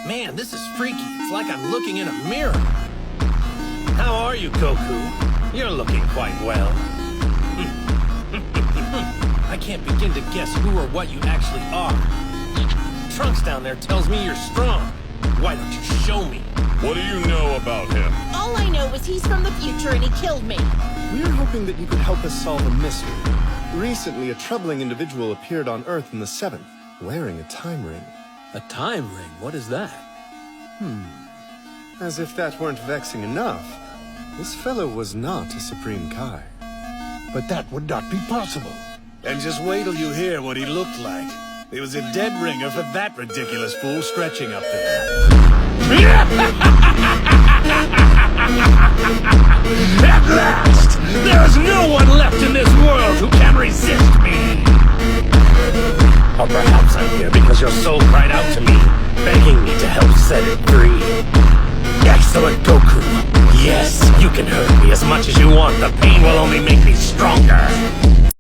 Man, this is freaky. It's like I'm looking in a mirror. How are you, Goku? You're looking quite well. I can't begin to guess who or what you actually are. Trunks down there tells me you're strong. Why don't you show me? What do you know about him? All I know is he's from the future and he killed me. We're hoping that you could help us solve a mystery. Recently, a troubling individual appeared on Earth in the 7th, wearing a time ring. A time ring? What is that? As if that weren't vexing enough, this fellow was not a Supreme Kai. But that would not be possible. And just wait till you hear what he looked like. He was a dead ringer for that ridiculous fool stretching up there. At last! There is no one left in this world who can resist me! Or perhaps I'm here because your soul cried out to me, begging me to help set it free. Excellent Goku! Yes, you can hurt me as much as you want. The pain will only make me stronger.